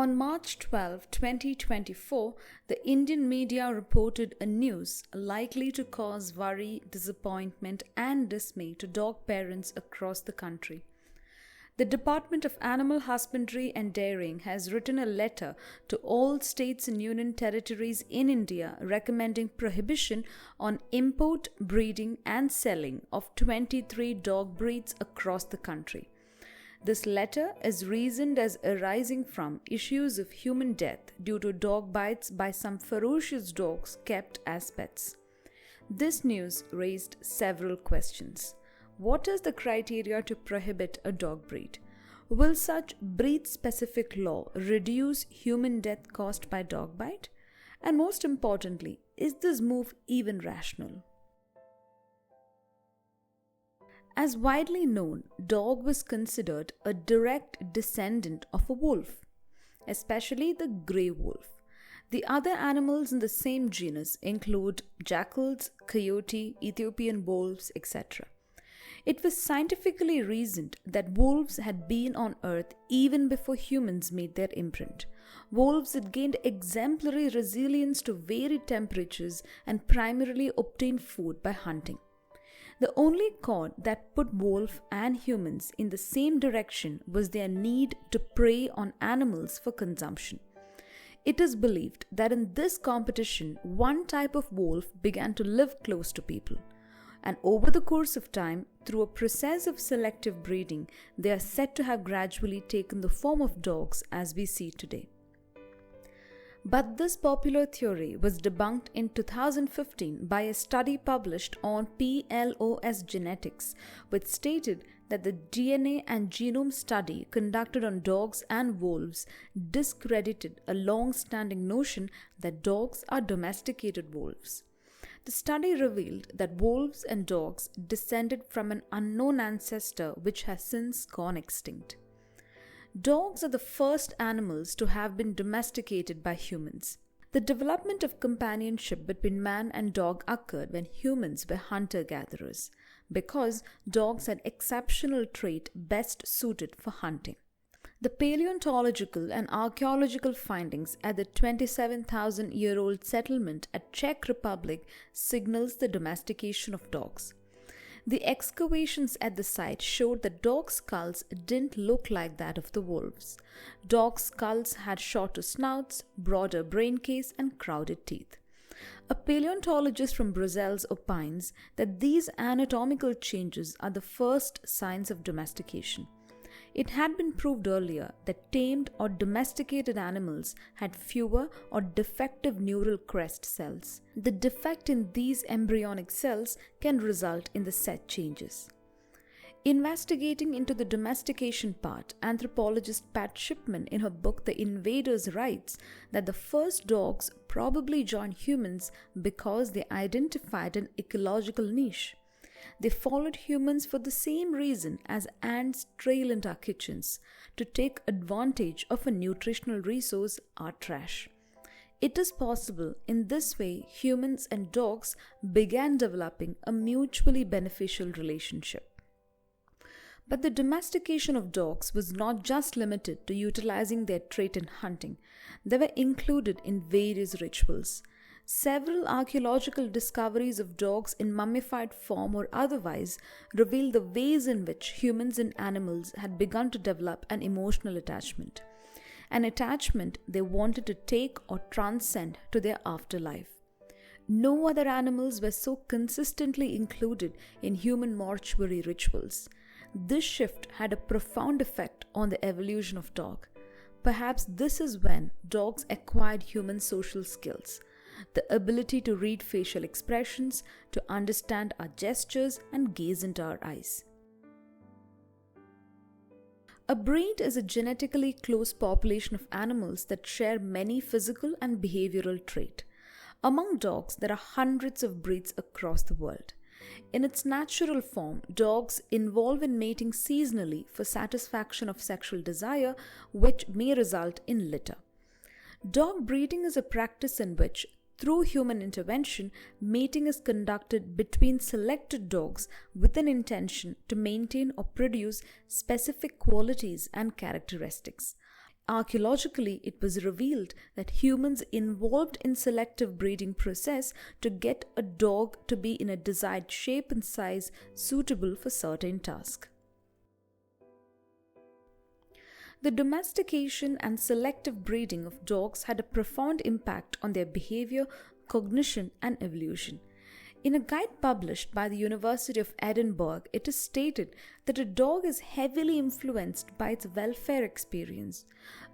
On March 12, 2024, the Indian media reported a news likely to cause worry, disappointment, and dismay to dog parents across the country. The Department of Animal Husbandry and Dairying has written a letter to all states and union territories in India recommending prohibition on import, breeding, and selling of 23 dog breeds across the country. This letter is reasoned as arising from issues of human death due to dog bites by some ferocious dogs kept as pets. This news raised several questions. What is the criteria to prohibit a dog breed? Will such breed-specific law reduce human death caused by dog bite? And most importantly, is this move even rational? As widely known, dog was considered a direct descendant of a wolf, especially the grey wolf. The other animals in the same genus include jackals, coyote, Ethiopian wolves, etc. It was scientifically reasoned that wolves had been on Earth even before humans made their imprint. Wolves had gained exemplary resilience to varied temperatures and primarily obtained food by hunting. The only chord that put wolf and humans in the same direction was their need to prey on animals for consumption. It is believed that in this competition, one type of wolf began to live close to people. And over the course of time, through a process of selective breeding, they are said to have gradually taken the form of dogs as we see today. But this popular theory was debunked in 2015 by a study published on PLOS Genetics, which stated that the DNA and genome study conducted on dogs and wolves discredited a long-standing notion that dogs are domesticated wolves. The study revealed that wolves and dogs descended from an unknown ancestor which has since gone extinct. Dogs are the first animals to have been domesticated by humans. The development of companionship between man and dog occurred when humans were hunter-gatherers, because dogs had exceptional trait best suited for hunting. The paleontological and archaeological findings at the 27,000-year-old settlement at Czech Republic signals the domestication of dogs. The excavations at the site showed that dog skulls didn't look like that of the wolves. Dog skulls had shorter snouts, broader brain case, and crowded teeth. A paleontologist from Brussels opines that these anatomical changes are the first signs of domestication. It had been proved earlier that tamed or domesticated animals had fewer or defective neural crest cells. The defect in these embryonic cells can result in the set changes. Investigating into the domestication part, anthropologist Pat Shipman in her book The Invaders writes that the first dogs probably joined humans because they identified an ecological niche. They followed humans for the same reason as ants trail into our kitchens, to take advantage of a nutritional resource, our trash. It is possible in this way humans and dogs began developing a mutually beneficial relationship. But the domestication of dogs was not just limited to utilizing their trait in hunting. They were included in various rituals. Several archaeological discoveries of dogs in mummified form or otherwise reveal the ways in which humans and animals had begun to develop an emotional attachment. An attachment they wanted to take or transcend to their afterlife. No other animals were so consistently included in human mortuary rituals. This shift had a profound effect on the evolution of dog. Perhaps this is when dogs acquired human social skills. The ability to read facial expressions, to understand our gestures and gaze into our eyes. A breed is a genetically close population of animals that share many physical and behavioral traits. Among dogs, there are hundreds of breeds across the world. In its natural form, dogs involve in mating seasonally for satisfaction of sexual desire, which may result in litter. Dog breeding is a practice in which, through human intervention, mating is conducted between selected dogs with an intention to maintain or produce specific qualities and characteristics. archaeologically it was revealed that humans involved in selective breeding process to get a dog to be in a desired shape and size suitable for certain tasks. The domestication and selective breeding of dogs had a profound impact on their behavior, cognition, and evolution. In a guide published by the University of Edinburgh, it is stated that a dog is heavily influenced by its welfare experience.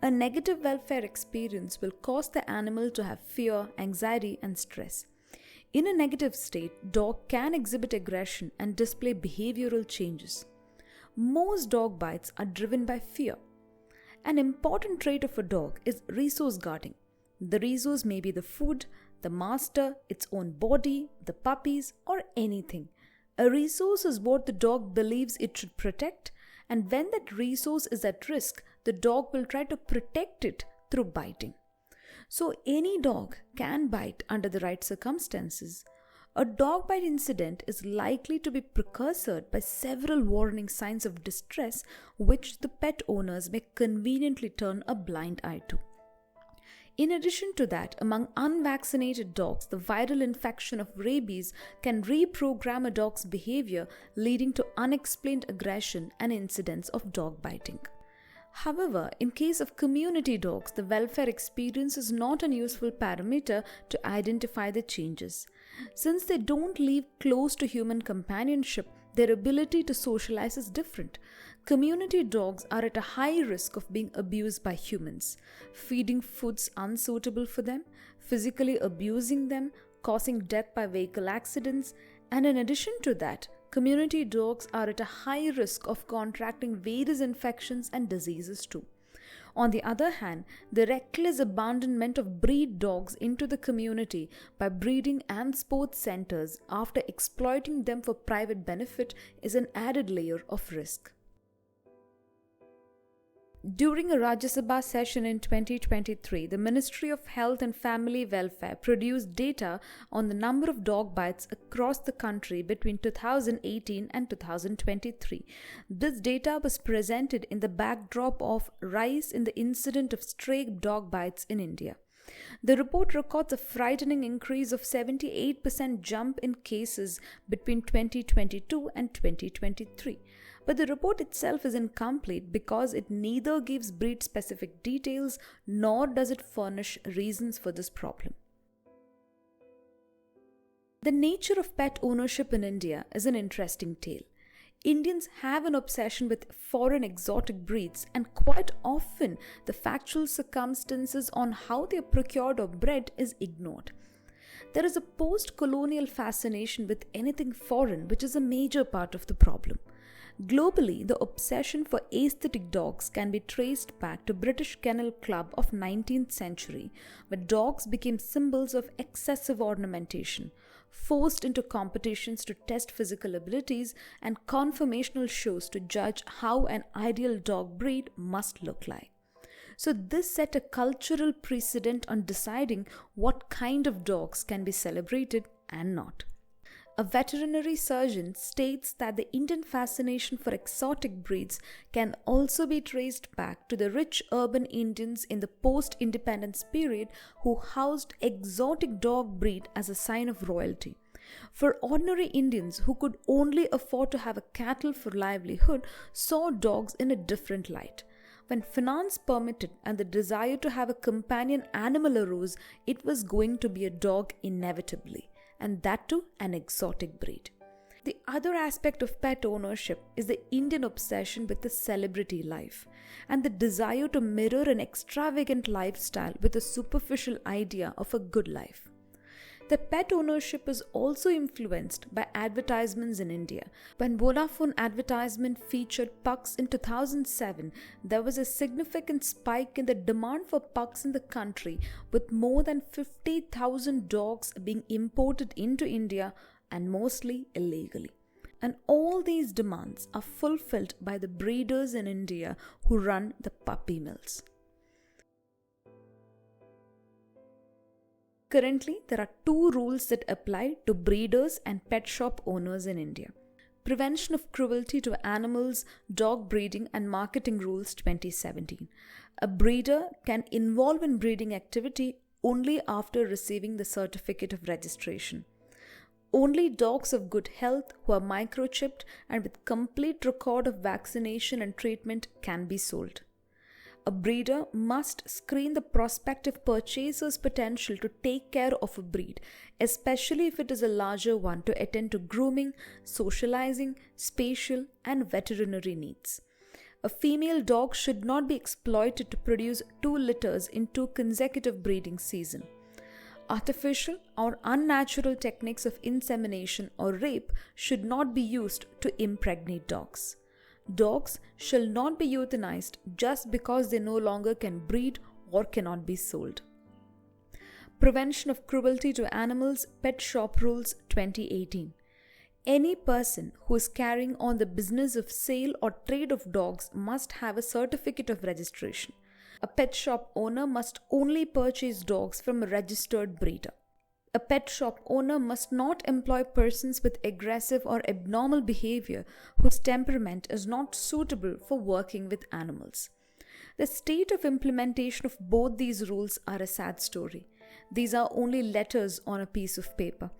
A negative welfare experience will cause the animal to have fear, anxiety, and stress. In a negative state, dog can exhibit aggression and display behavioral changes. Most dog bites are driven by fear. An important trait of a dog is resource guarding. The resource may be the food, the master, its own body, the puppies, or anything. A resource is what the dog believes it should protect, and when that resource is at risk, the dog will try to protect it through biting. So any dog can bite under the right circumstances. A dog bite incident is likely to be precursored by several warning signs of distress which the pet owners may conveniently turn a blind eye to. In addition to that, among unvaccinated dogs, the viral infection of rabies can reprogram a dog's behavior, leading to unexplained aggression and incidents of dog biting. However, in case of community dogs, the welfare experience is not an useful parameter to identify the changes. Since they don't live close to human companionship, their ability to socialize is different. Community dogs are at a high risk of being abused by humans, feeding foods unsuitable for them, physically abusing them, causing death by vehicle accidents, and in addition to that, community dogs are at a high risk of contracting various infections and diseases too. On the other hand, the reckless abandonment of breed dogs into the community by breeding and sports centers after exploiting them for private benefit is an added layer of risk. During a Rajya Sabha session in 2023, the Ministry of Health and Family Welfare produced data on the number of dog bites across the country between 2018 and 2023. This data was presented in the backdrop of rise in the incident of stray dog bites in India. The report records a frightening increase of 78% jump in cases between 2022 and 2023. But the report itself is incomplete because it neither gives breed-specific details nor does it furnish reasons for this problem. The nature of pet ownership in India is an interesting tale. Indians have an obsession with foreign exotic breeds, and quite often the factual circumstances on how they are procured or bred is ignored. There is a post-colonial fascination with anything foreign, which is a major part of the problem. Globally, the obsession for aesthetic dogs can be traced back to British Kennel Club of 19th century, where dogs became symbols of excessive ornamentation, forced into competitions to test physical abilities, and conformational shows to judge how an ideal dog breed must look like. So this set a cultural precedent on deciding what kind of dogs can be celebrated and not. A veterinary surgeon states that the Indian fascination for exotic breeds can also be traced back to the rich urban Indians in the post-independence period who housed exotic dog breed as a sign of royalty. For ordinary Indians who could only afford to have a cattle for livelihood saw dogs in a different light. When finance permitted and the desire to have a companion animal arose, it was going to be a dog inevitably, and that too an exotic breed. The other aspect of pet ownership is the Indian obsession with the celebrity life and the desire to mirror an extravagant lifestyle with a superficial idea of a good life. The pet ownership is also influenced by advertisements in India. When Vodafone advertisement featured pugs in 2007, there was a significant spike in the demand for pugs in the country, with more than 50,000 dogs being imported into India and mostly illegally. And all these demands are fulfilled by the breeders in India who run the puppy mills. Currently, there are two rules that apply to breeders and pet shop owners in India. Prevention of Cruelty to Animals, Dog Breeding and Marketing Rules 2017. A breeder can involve in breeding activity only after receiving the certificate of registration. Only dogs of good health who are microchipped and with complete record of vaccination and treatment can be sold. A breeder must screen the prospective purchaser's potential to take care of a breed, especially if it is a larger one, to attend to grooming, socializing, spatial, and veterinary needs. A female dog should not be exploited to produce 2 litters in 2 consecutive breeding seasons. Artificial or unnatural techniques of insemination or rape should not be used to impregnate dogs. Dogs shall not be euthanized just because they no longer can breed or cannot be sold. Prevention of Cruelty to Animals, Pet Shop Rules 2018. Any person who is carrying on the business of sale or trade of dogs must have a certificate of registration. A pet shop owner must only purchase dogs from a registered breeder. A pet shop owner must not employ persons with aggressive or abnormal behavior whose temperament is not suitable for working with animals. The state of implementation of both these rules are a sad story. These are only letters on a piece of paper.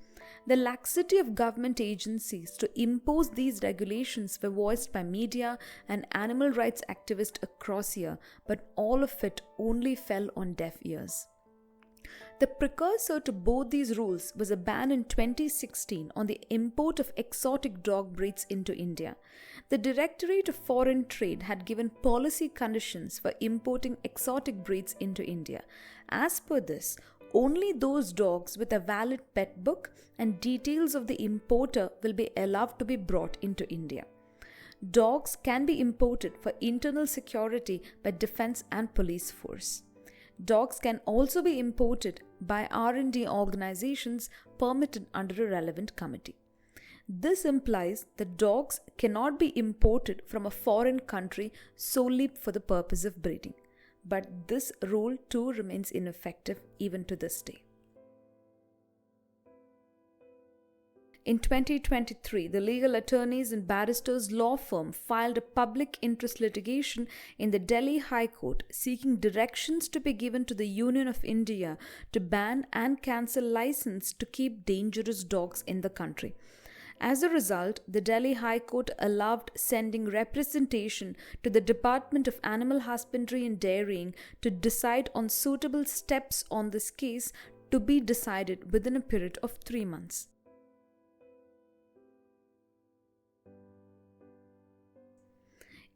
The laxity of government agencies to impose these regulations were voiced by media and animal rights activists across here, but all of it only fell on deaf ears. The precursor to both these rules was a ban in 2016 on the import of exotic dog breeds into India. The Directorate of Foreign Trade had given policy conditions for importing exotic breeds into India. As per this, only those dogs with a valid pet book and details of the importer will be allowed to be brought into India. Dogs can be imported for internal security by defense and police force. Dogs can also be imported by R&D organizations permitted under a relevant committee. This implies that dogs cannot be imported from a foreign country solely for the purpose of breeding. But this rule too remains ineffective even to this day. In 2023, the legal attorneys and barristers law firm filed a public interest litigation in the Delhi High Court seeking directions to be given to the Union of India to ban and cancel license to keep dangerous dogs in the country. As a result, the Delhi High Court allowed sending representation to the Department of Animal Husbandry and Dairying to decide on suitable steps on this case to be decided within a period of 3 months.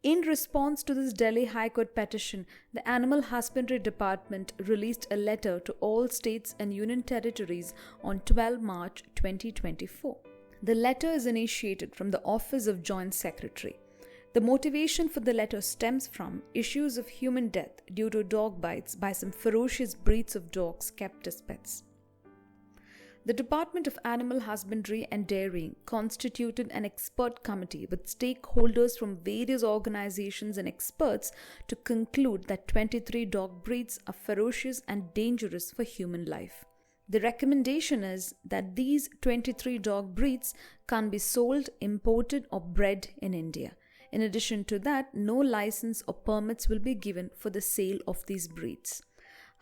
In response to this Delhi High Court petition, the Animal Husbandry Department released a letter to all states and union territories on 12 March 2024. The letter is initiated from the Office of Joint Secretary. The motivation for the letter stems from issues of human death due to dog bites by some ferocious breeds of dogs kept as pets. The Department of Animal Husbandry and Dairying constituted an expert committee with stakeholders from various organizations and experts to conclude that 23 dog breeds are ferocious and dangerous for human life. The recommendation is that these 23 dog breeds can't be sold, imported, or bred in India. In addition to that, no license or permits will be given for the sale of these breeds.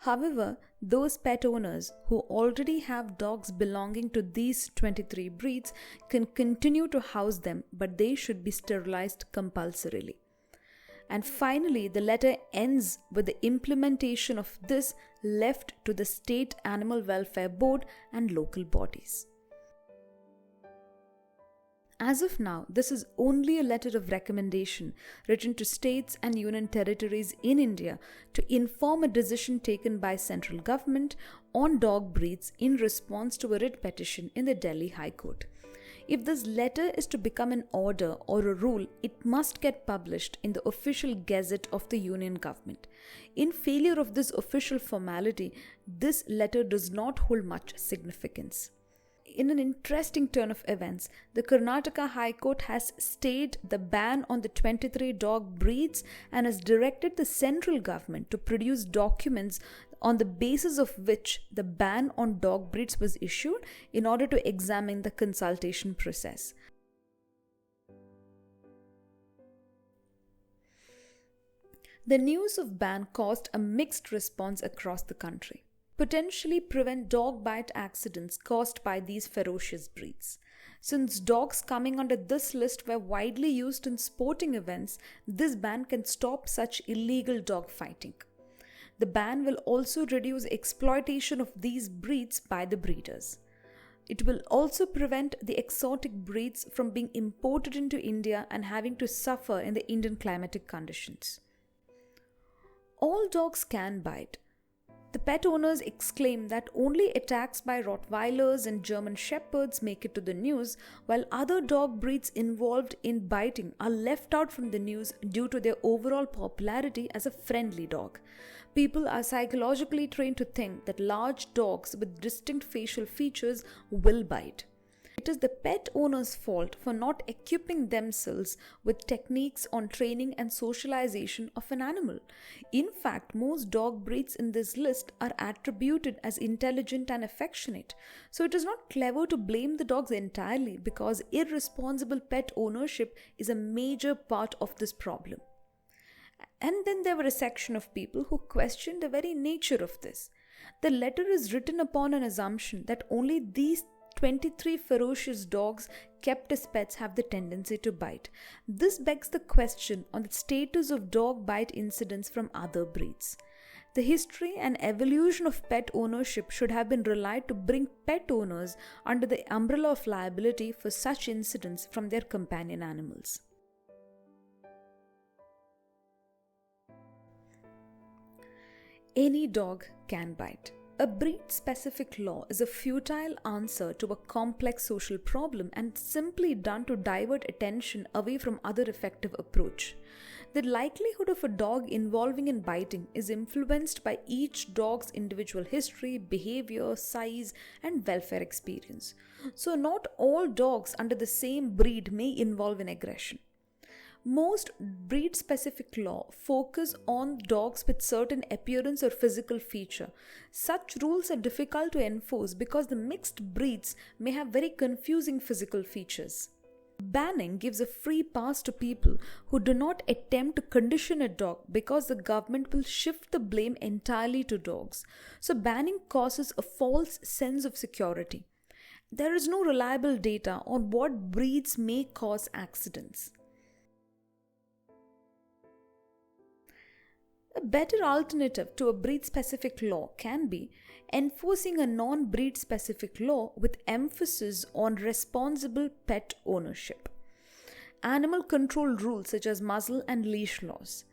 However, those pet owners who already have dogs belonging to these 23 breeds can continue to house them, but they should be sterilized compulsorily. And finally, the letter ends with the implementation of this left to the State Animal Welfare Board and local bodies. As of now, this is only a letter of recommendation written to states and union territories in India to inform a decision taken by central government on dog breeds in response to a writ petition in the Delhi High Court. If this letter is to become an order or a rule, it must get published in the official gazette of the union government. In failure of this official formality, this letter does not hold much significance. In an interesting turn of events, the Karnataka High Court has stayed the ban on the 23 dog breeds and has directed the central government to produce documents on the basis of which the ban on dog breeds was issued in order to examine the consultation process. The news of ban caused a mixed response across the country. Potentially prevent dog bite accidents caused by these ferocious breeds. Since dogs coming under this list were widely used in sporting events, this ban can stop such illegal dog fighting. The ban will also reduce exploitation of these breeds by the breeders. It will also prevent the exotic breeds from being imported into India and having to suffer in the Indian climatic conditions. All dogs can bite. The pet owners exclaim that only attacks by Rottweilers and German Shepherds make it to the news, while other dog breeds involved in biting are left out from the news due to their overall popularity as a friendly dog. People are psychologically trained to think that large dogs with distinct facial features will bite. It is the pet owner's fault for not equipping themselves with techniques on training and socialization of an animal. In fact, most dog breeds in this list are attributed as intelligent and affectionate. So it is not clever to blame the dogs entirely because irresponsible pet ownership is a major part of this problem. And then there were a section of people who questioned the very nature of this. The letter is written upon an assumption that only these 23 ferocious dogs kept as pets have the tendency to bite. This begs the question on the status of dog bite incidents from other breeds. The history and evolution of pet ownership should have been relied to bring pet owners under the umbrella of liability for such incidents from their companion animals. Any dog can bite. A breed-specific law is a futile answer to a complex social problem and simply done to divert attention away from other effective approach. The likelihood of a dog involving in biting is influenced by each dog's individual history, behavior, size, and welfare experience. So not all dogs under the same breed may involve in aggression. Most breed-specific law focus on dogs with certain appearance or physical feature. Such rules are difficult to enforce because the mixed breeds may have very confusing physical features. Banning gives a free pass to people who do not attempt to condition a dog because the government will shift the blame entirely to dogs. So banning causes a false sense of security. There is no reliable data on what breeds may cause accidents. A better alternative to a breed-specific law can be enforcing a non-breed-specific law with emphasis on responsible pet ownership. Animal control rules such as muzzle and leash laws,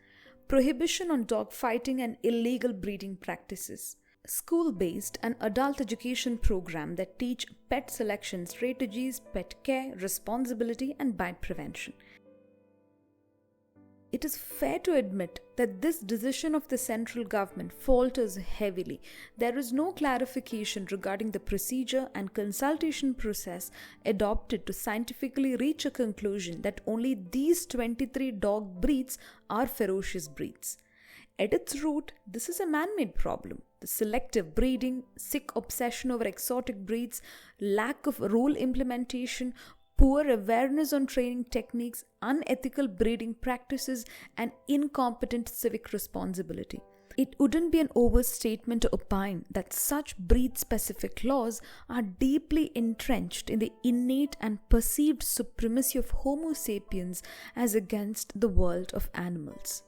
prohibition on dog fighting and illegal breeding practices, school-based and adult education program that teach pet selection strategies, pet care, responsibility and bite prevention. It is fair to admit that this decision of the central government falters heavily. There is no clarification regarding the procedure and consultation process adopted to scientifically reach a conclusion that only these 23 dog breeds are ferocious breeds. At its root, this is a man-made problem. The selective breeding, sick obsession over exotic breeds, lack of rule implementation, poor awareness on training techniques, unethical breeding practices, and incompetent civic responsibility. It wouldn't be an overstatement to opine that such breed-specific laws are deeply entrenched in the innate and perceived supremacy of Homo sapiens as against the world of animals.